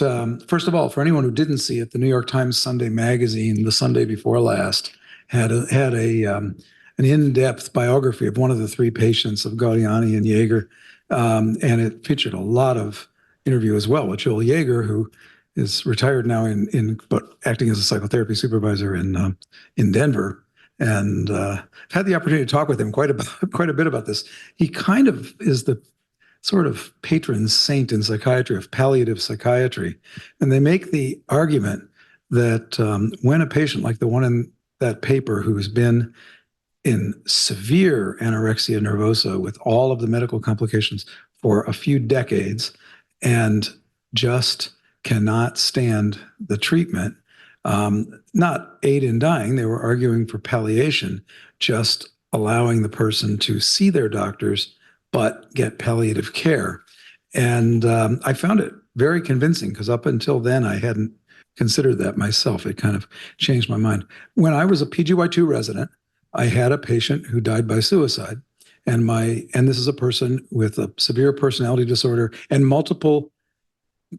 first of all, for anyone who didn't see it, the New York Times Sunday magazine, the Sunday before last, had an in-depth biography of one of the three patients of Gaudiani and Yeager. And it featured a lot of interview as well with Joel Yeager, who is retired now but acting as a psychotherapy supervisor in Denver. And I've had the opportunity to talk with him quite a bit about this. He kind of is the sort of patron saint in psychiatry of palliative psychiatry. And they make the argument that when a patient like the one in that paper who's been in severe anorexia nervosa with all of the medical complications for a few decades and just cannot stand the treatment, not aid in dying, they were arguing for palliation, just allowing the person to see their doctors but get palliative care. And I found it very convincing because up until then, I hadn't considered that myself. It kind of changed my mind. When I was a PGY2 resident, I had a patient who died by suicide. And this is a person with a severe personality disorder and multiple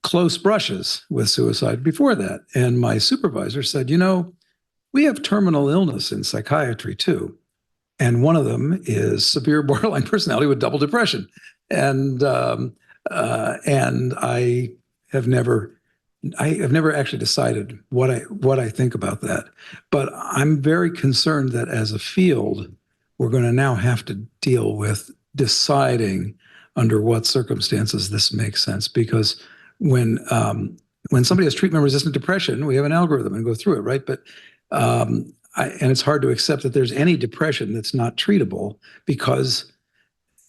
close brushes with suicide before that. And my supervisor said, we have terminal illness in psychiatry too. And one of them is severe borderline personality with double depression. And I have never actually decided what I think about that. But I'm very concerned that as a field, we're going to now have to deal with deciding under what circumstances this makes sense. Because when somebody has treatment-resistant depression, we have an algorithm and go through it, right? But and it's hard to accept that there's any depression that's not treatable because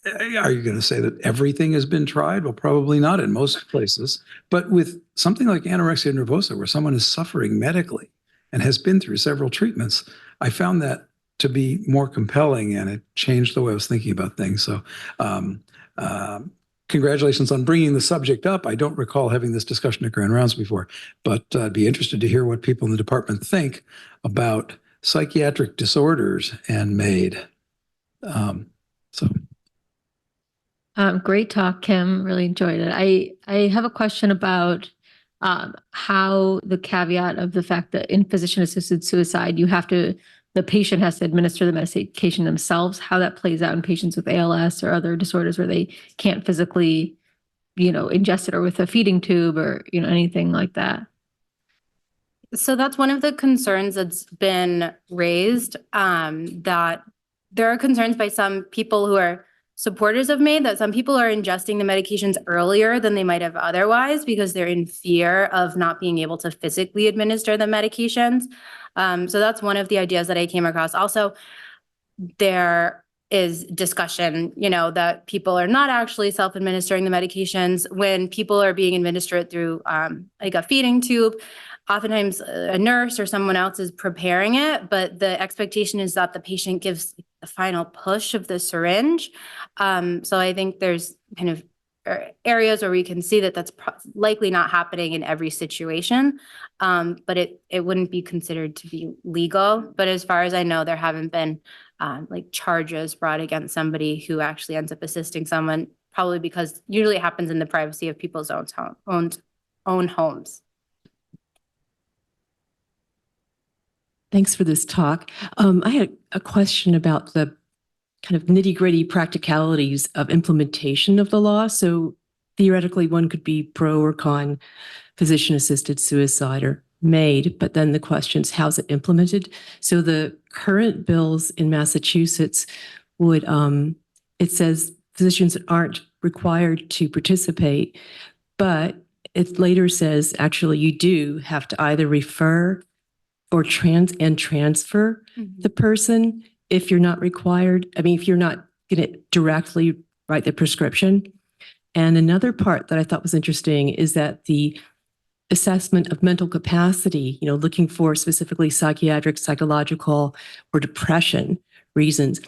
are you going to say that everything has been tried? Well, probably not in most places. But with something like anorexia nervosa, where someone is suffering medically and has been through several treatments, I found that to be more compelling, and it changed the way I was thinking about things. So congratulations on bringing the subject up. I don't recall having this discussion at Grand Rounds before, but I'd be interested to hear what people in the department think about psychiatric disorders and MAID. Great talk, Kim. Really enjoyed it. I have a question about how the caveat of the fact that in physician-assisted suicide, the patient has to administer the medication themselves, how that plays out in patients with ALS or other disorders where they can't physically, ingest it or with a feeding tube or, anything like that. So that's one of the concerns that's been raised, that there are concerns by some people who are supporters of MAID that some people are ingesting the medications earlier than they might have otherwise because they're in fear of not being able to physically administer the medications. So that's one of the ideas that I came across. Also, there is discussion, that people are not actually self-administering the medications when people are being administered through like a feeding tube. Oftentimes a nurse or someone else is preparing it, but the expectation is that the patient gives the final push of the syringe. So I think there's kind of areas where we can see that that's likely not happening in every situation, but it wouldn't be considered to be legal. But as far as I know, there haven't been like charges brought against somebody who actually ends up assisting someone, probably because usually it happens in the privacy of people's own homes. Thanks for this talk. I had a question about the kind of nitty-gritty practicalities of implementation of the law. So theoretically, one could be pro or con physician-assisted suicide or MAID, but then the question is, how's it implemented? So the current bills in Massachusetts would, it says physicians aren't required to participate, but it later says, actually, you do have to either refer or transfer the person if you're not required. I mean, if you're not going to directly write the prescription. And another part that I thought was interesting is that the assessment of mental capacity, looking for specifically psychiatric, psychological, or depression reasons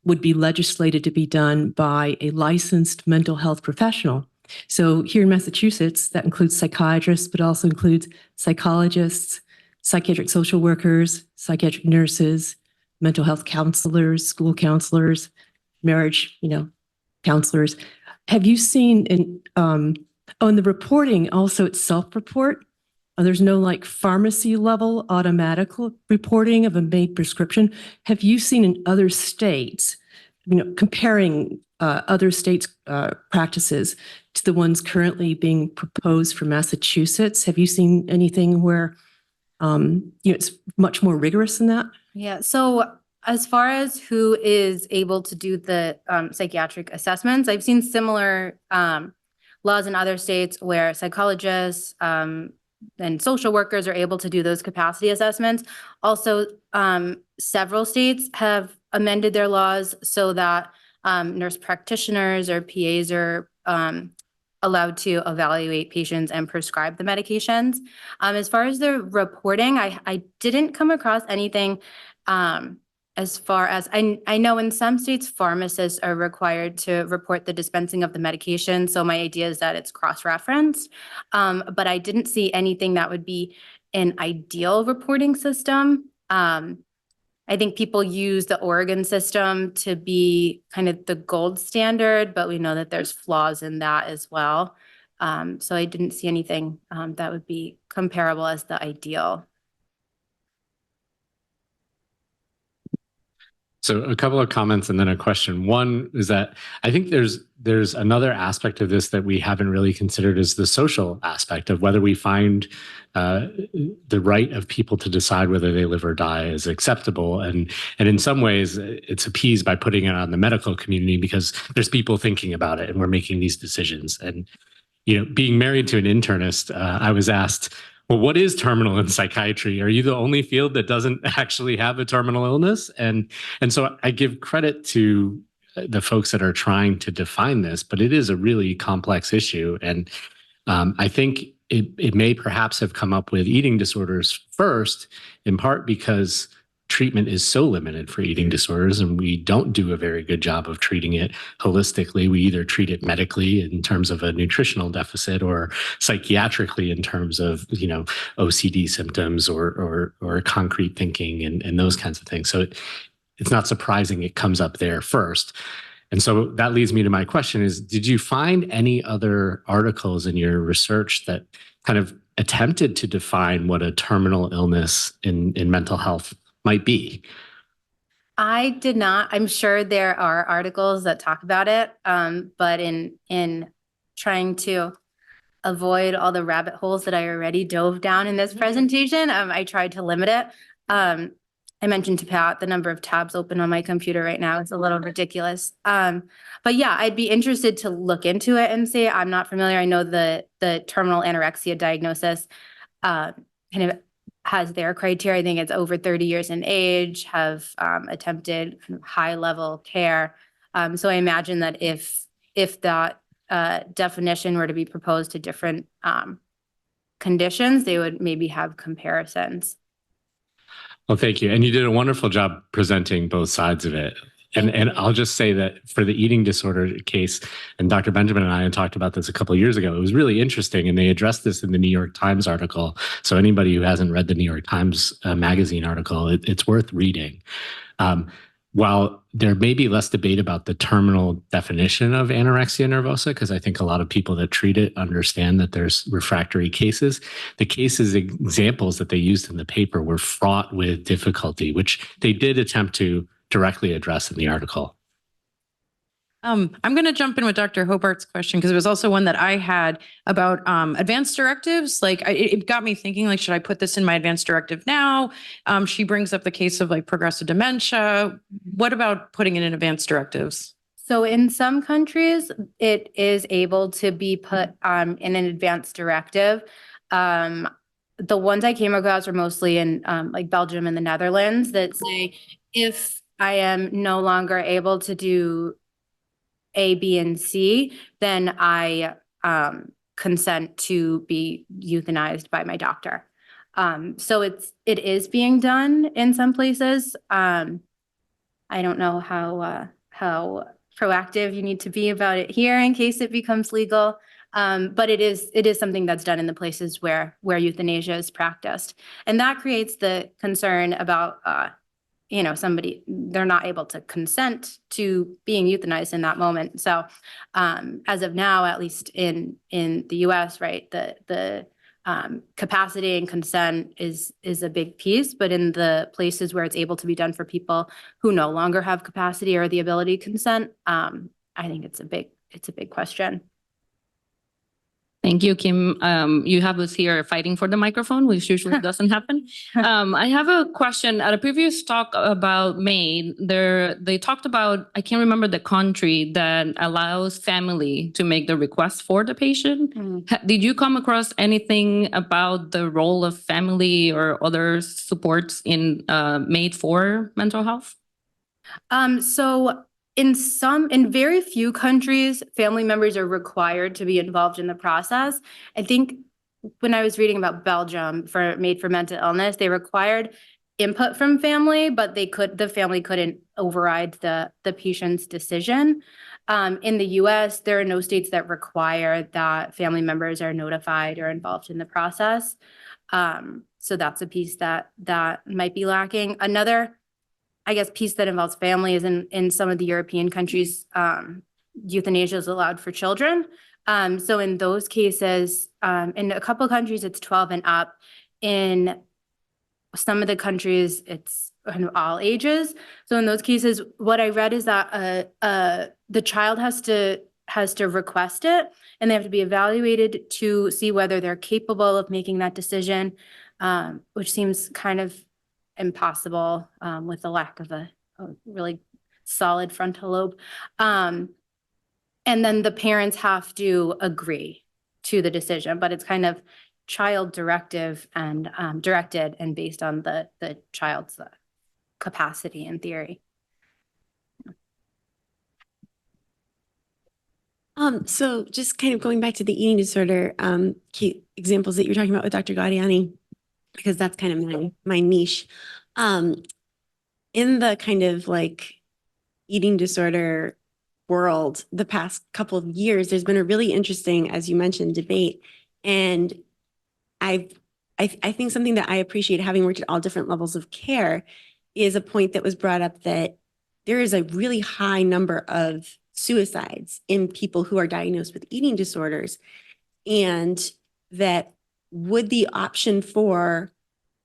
would be legislated to be done by a licensed mental health professional. So here in Massachusetts, that includes psychiatrists, but also includes psychologists, psychiatric social workers, psychiatric nurses, mental health counselors, school counselors, marriage, counselors. Have you seen in the reporting also it's self-report? There's no like pharmacy level automatic reporting of a made prescription. Have you seen in other states, comparing other states' practices to the ones currently being proposed for Massachusetts? Have you seen anything where it's much more rigorous than that? Yeah, so as far as who is able to do the psychiatric assessments, I've seen similar laws in other states where psychologists and social workers are able to do those capacity assessments. Also, several states have amended their laws so that nurse practitioners or PAs are allowed to evaluate patients and prescribe the medications. As far as the reporting, I didn't come across anything as far as I know in some states, pharmacists are required to report the dispensing of the medication. So my idea is that it's cross-referenced, but I didn't see anything that would be an ideal reporting system. I think people use the Oregon system to be kind of the gold standard, but we know that there's flaws in that as well. So I didn't see anything that would be comparable as the ideal. So a couple of comments and then a question. One is that I think there's another aspect of this that we haven't really considered is the social aspect of whether we find the right of people to decide whether they live or die is acceptable. And in some ways, it's appeased by putting it on the medical community because there's people thinking about it and we're making these decisions. And, being married to an internist, I was asked, well, what is terminal in psychiatry? Are you the only field that doesn't actually have a terminal illness? And so I give credit to the folks that are trying to define this, but it is a really complex issue. And I think it may perhaps have come up with eating disorders first, in part because treatment is so limited for eating disorders and we don't do a very good job of treating it holistically. We either treat it medically in terms of a nutritional deficit or psychiatrically in terms of, OCD symptoms or concrete thinking and those kinds of things. So it's not surprising it comes up there first. And so that leads me to my question is, did you find any other articles in your research that kind of attempted to define what a terminal illness in mental health might be? I did not. I'm sure there are articles that talk about it, but in trying to avoid all the rabbit holes that I already dove down in this presentation, I tried to limit it. I mentioned to Pat the number of tabs open on my computer right now is a little ridiculous. But yeah, I'd be interested to look into it and say I'm not familiar. I know the terminal anorexia diagnosis kind of has their criteria. I think it's over 30 years in age, have attempted high level care. So I imagine that if that definition were to be proposed to different conditions, they would maybe have comparisons. Well, thank you. And you did a wonderful job presenting both sides of it. And I'll just say that for the eating disorder case, and Dr. Benjamin and I had talked about this a couple of years ago, it was really interesting. And they addressed this in the New York Times article. So anybody who hasn't read the New York Times magazine article, it's worth reading. While there may be less debate about the terminal definition of anorexia nervosa, because I think a lot of people that treat it understand that there's refractory cases, the cases examples that they used in the paper were fraught with difficulty, which they did attempt to directly address in the article. I'm going to jump in with Dr. Hobart's question because it was also one that I had about advanced directives. Like it got me thinking, like, should I put this in my advanced directive now? She brings up the case of like progressive dementia. What about putting it in advanced directives? So in some countries, it is able to be put in an advanced directive. the ones I came across are mostly in like Belgium and the Netherlands that say, if I am no longer able to do A, B, and C, then I consent to be euthanized by my doctor. So it is being done in some places. I don't know how proactive you need to be about it here in case it becomes legal. But it is something that's done in the places where euthanasia is practiced. And that creates the concern about, they're not able to consent to being euthanized in that moment. So as of now, at least in the US, right, the capacity and consent is a big piece, but in the places where it's able to be done for people who no longer have capacity or the ability to consent, I think it's a big question. Thank you, Kim. You have us here fighting for the microphone, which usually doesn't happen. I have a question. At a previous talk about MAID, they talked about, I can't remember the country that allows family to make the request for the patient. Did you come across anything about the role of family or other supports in MAID for mental health? So in very few countries, family members are required to be involved in the process. I think when I was reading about Belgium for MAID for mental illness, they required input from family, but the family couldn't override the patient's decision. In the US, there are no states that require that family members are notified or involved in the process. So that's a piece that might be lacking. Another, I guess, piece that involves family is in some of the European countries, euthanasia is allowed for children. So in those cases, in a couple of countries, it's 12 and up. In some of the countries, it's kind of all ages. So in those cases, what I read is that the child has to request it, and they have to be evaluated to see whether they're capable of making that decision, which seems kind of impossible with the lack of a really solid frontal lobe. And then the parents have to agree to the decision, but it's kind of child directive and directed and based on the child's capacity in theory. So just kind of going back to the eating disorder key examples that you're talking about with Dr. Gaudiani, because that's kind of my niche. In the kind of like eating disorder world, the past couple of years, there's been a really interesting, as you mentioned, debate. And I think something that I appreciate, having worked at all different levels of care, is a point that was brought up that there is a really high number of suicides in people who are diagnosed with eating disorders, and that would the option for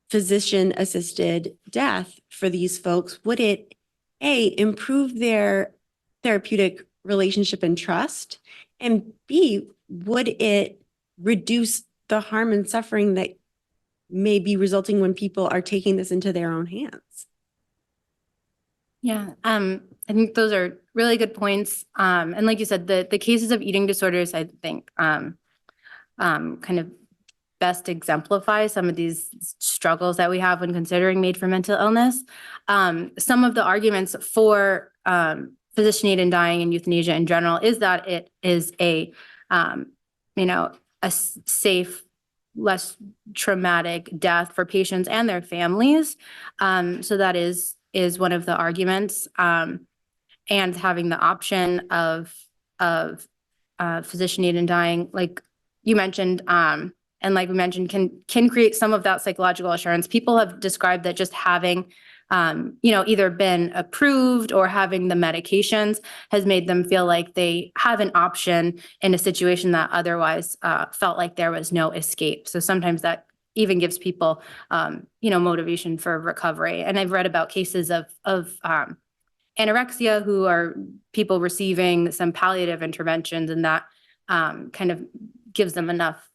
physician-assisted death for these folks, would it, A, improve their therapeutic relationship and trust, and B, would it reduce the harm and suffering that may be resulting when people are taking this into their own hands? Yeah, I think those are really good points. And like you said, the cases of eating disorders, I think, kind of best exemplify some of these struggles that we have when considering MAID for mental illness. Some of the arguments for physician aid in dying and euthanasia in general is that it is a safe, less traumatic death for patients and their families. So that is one of the arguments. And having the option of physician aid in dying, like you mentioned, and like we mentioned, can create some of that psychological assurance. People have described that just having, either been approved or having the medications has made them feel like they have an option in a situation that otherwise felt like there was no escape. So sometimes that even gives people, motivation for recovery. And I've read about cases of anorexia who are people receiving some palliative interventions, and that kind of gives them enough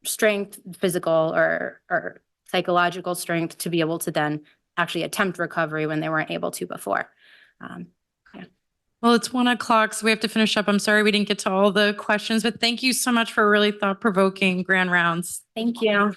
strength, physical or psychological strength, to be able to then actually attempt recovery when they weren't able to before. Well, it's 1 o'clock, so we have to finish up. I'm sorry we didn't get to all the questions, but thank you so much for really thought-provoking grand rounds. Thank you.